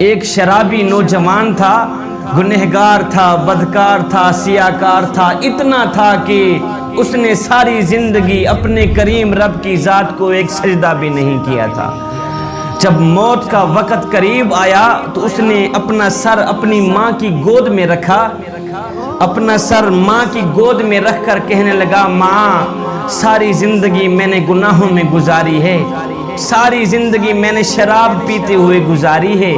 ایک شرابی نوجوان تھا، گنہگار تھا، بدکار تھا، سیاکار تھا، اتنا تھا کہ اس نے ساری زندگی اپنے کریم رب کی ذات کو ایک سجدہ بھی نہیں کیا تھا۔ جب موت کا وقت قریب آیا تو اس نے اپنا سر اپنی ماں کی گود میں رکھا، اپنا سر ماں کی گود میں رکھ کر کہنے لگا، ماں ساری زندگی میں نے گناہوں میں گزاری ہے، ساری زندگی میں نے شراب پیتے ہوئے گزاری ہے،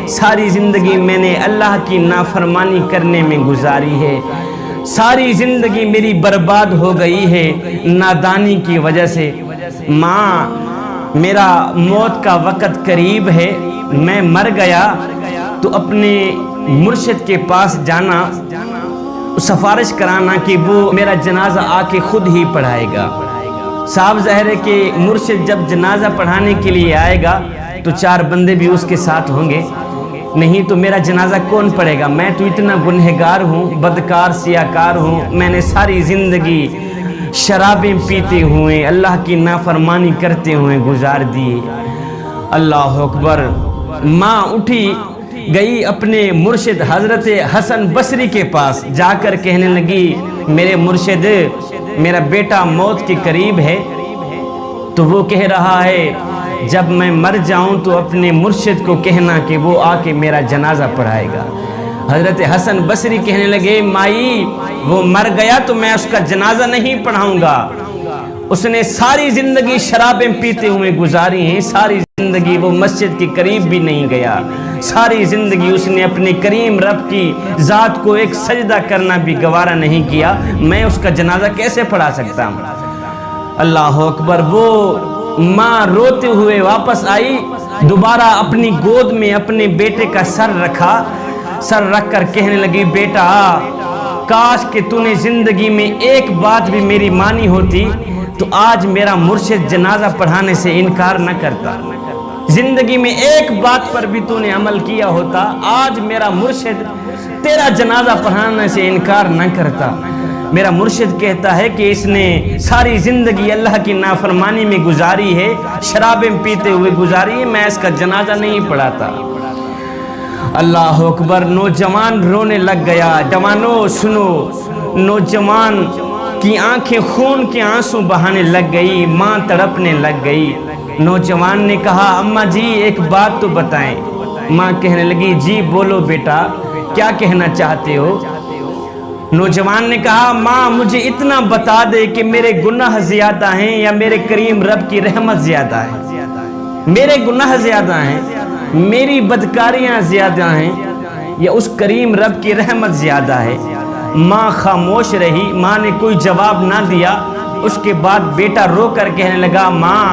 ساری زندگی میں نے اللہ کی نافرمانی کرنے میں گزاری ہے، ساری زندگی میری برباد ہو گئی ہے نادانی کی وجہ سے۔ ماں میرا موت کا وقت قریب ہے، میں مر گیا تو اپنے مرشد کے پاس جانا، سفارش کرانا کہ وہ میرا جنازہ آ کے خود ہی پڑھائے گا۔ صاحب ظاہر ہے کہ مرشد جب جنازہ پڑھانے کے لیے آئے گا تو 4 بندے بھی اس کے ساتھ ہوں گے، نہیں تو میرا جنازہ کون پڑھے گا؟ میں تو اتنا گنہگار ہوں، بدکار سیاکار ہوں، میں نے ساری زندگی شرابیں پیتے ہوئے اللہ کی نافرمانی کرتے ہوئے گزار دی۔ اللہ اکبر۔ ماں اٹھی گئی اپنے مرشد حضرت حسن بصری کے پاس، جا کر کہنے لگی، میرے مرشد میرا بیٹا موت کے قریب ہے، تو وہ کہہ رہا ہے جب میں مر جاؤں تو اپنے مرشد کو کہنا کہ وہ آ کے میرا جنازہ پڑھائے گا۔ حضرت حسن بصری کہنے لگے، مائی وہ مر گیا تو میں اس کا جنازہ نہیں پڑھاؤں گا، اس نے ساری زندگی شرابیں پیتے ہوئے گزاری ہیں، ساری زندگی وہ مسجد کے قریب بھی نہیں گیا، ساری زندگی اس نے اپنے کریم رب کی ذات کو ایک سجدہ کرنا بھی گوارا نہیں کیا، میں اس کا جنازہ کیسے پڑھا سکتا ہوں؟ اللہ اکبر۔ وہ ماں روتے ہوئے واپس آئی، دوبارہ اپنی گود میں اپنے بیٹے کا سر رکھا، سر رکھ کر کہنے لگی، بیٹا کاش کہ تو نے زندگی میں ایک بات بھی میری مانی ہوتی تو آج میرا مرشد جنازہ پڑھانے سے انکار نہ کرتا، زندگی میں ایک بات پر بھی تو نے عمل کیا ہوتا، آج میرا مرشد تیرا جنازہ پڑھانے سے انکار نہ کرتا۔ میرا مرشد کہتا ہے کہ اس نے ساری زندگی اللہ کی نافرمانی میں گزاری ہے، شرابیں پیتے ہوئے گزاری ہے، میں اس کا جنازہ نہیں پڑھاتا۔ اللہ اکبر۔ نوجوان رونے لگ گیا۔ جوانو سنو، نوجوان کی آنکھیں خون کے آنسو بہانے لگ گئی، ماں تڑپنے لگ گئی۔ نوجوان نے کہا، اماں جی ایک بات تو بتائیں۔ ماں کہنے لگی، جی بولو بیٹا، کیا کہنا چاہتے ہو؟ نوجوان نے کہا، ماں مجھے اتنا بتا دے کہ میرے گناہ زیادہ ہیں یا میرے کریم رب کی رحمت زیادہ ہے؟ میرے گناہ زیادہ ہیں، میری بدکاریاں زیادہ ہیں، یا اس کریم رب کی رحمت زیادہ ہے؟ ماں خاموش رہی، ماں نے کوئی جواب نہ دیا۔ اس کے بعد بیٹا رو کر کہنے لگا، ماں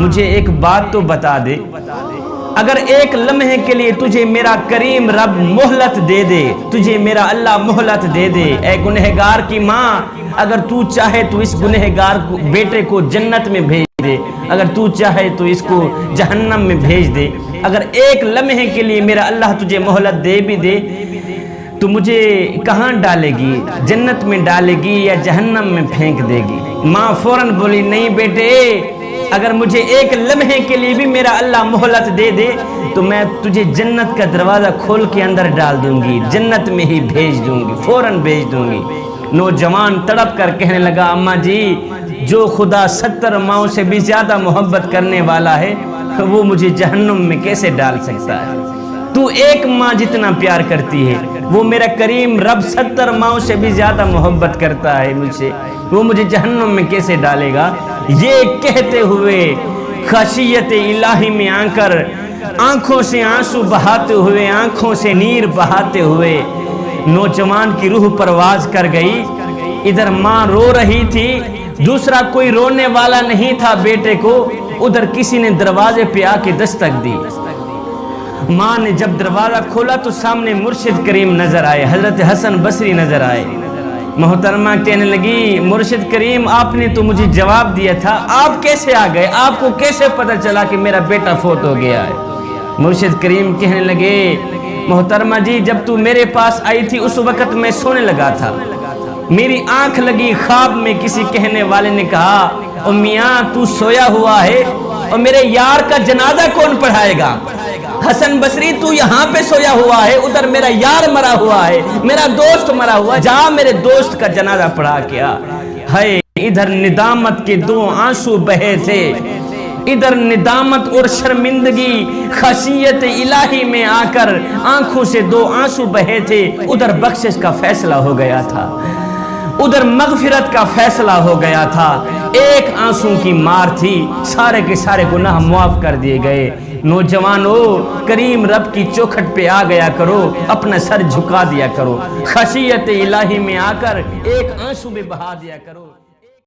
مجھے ایک بات تو بتا دے، اگر ایک لمحے کے لیے تجھے میرا کریم رب مہلت دے دے، تجھے میرا اللہ مہلت دے دے، اے گنہگار کی ماں، اگر تو چاہے تو اس گنہگار بیٹے کو جنت میں بھیج دے، اگر تو چاہے تو اس کو جہنم میں بھیج دے، اگر ایک لمحے کے لیے میرا اللہ تجھے مہلت دے بھی دے تو مجھے کہاں ڈالے گی؟ جنت میں ڈالے گی یا جہنم میں پھینک دے گی؟ ماں فوراً بولی، نہیں بیٹے، اگر مجھے ایک لمحے کے لیے بھی میرا اللہ مہلت دے دے تو میں تجھے جنت کا دروازہ کھول کے اندر ڈال دوں گی، جنت میں ہی بھیج دوں گی، فوراً بھیج دوں گی۔ نوجوان تڑپ کر کہنے لگا، اماں جی جو خدا 70 ماؤں سے بھی زیادہ محبت کرنے والا ہے وہ مجھے جہنم میں کیسے ڈال سکتا ہے؟ تو ایک ماں جتنا پیار کرتی ہے، وہ میرا کریم رب 70 ماؤں سے بھی زیادہ محبت کرتا ہے مجھ سے، وہ مجھے جہنم میں کیسے ڈالے گا؟ یہ کہتے ہوئے خشیت الہی میں آ کر آنکھوں سے آنسو بہاتے ہوئے، آنکھوں سے نیر بہاتے ہوئے نوجوان کی روح پرواز کر گئی۔ ادھر ماں رو رہی تھی، دوسرا کوئی رونے والا نہیں تھا بیٹے کو، ادھر کسی نے دروازے پہ آ کے دستک دی۔ ماں نے جب دروازہ کھولا تو سامنے مرشد کریم نظر آئے، حضرت حسن بصری نظر آئے۔ محترمہ کہنے لگی، مرشد کریم آپ نے تو مجھے جواب دیا تھا، آپ کیسے آ گئے؟ آپ کو کیسے پتہ چلا کہ میرا بیٹا فوت ہو گیا ہے؟ مرشد کریم کہنے لگے، محترمہ جی جب تو میرے پاس آئی تھی اس وقت میں سونے لگا تھا، میری آنکھ لگی، خواب میں کسی کہنے والے نے کہا، او میاں تو سویا ہوا ہے اور میرے یار کا جنازہ کون پڑھائے گا؟ حسن بصری تو یہاں پہ سویا ہوا ہے، ادھر میرا یار مرا ہوا ہے، میرا دوست مرا ہوا ہے، جا میرے دوست کا جنازہ پڑھا کیا۔ ہے ادھر ندامت کے دو آنسو بہے تھے، ادھر ندامت اور شرمندگی خشیت الہی میں آ کر آنکھوں سے دو آنسو بہے تھے، ادھر بخشش کا فیصلہ ہو گیا تھا، ادھر مغفرت کا فیصلہ ہو گیا تھا، ایک آنسو کی مار تھی، سارے کے سارے گناہ معاف کر دیے گئے۔ نوجوانو، کریم رب کی چوکھٹ پہ آ گیا کرو، اپنا سر جھکا دیا کرو، خشیت الہی میں آ کر ایک آنسو بھی بہا دیا کرو۔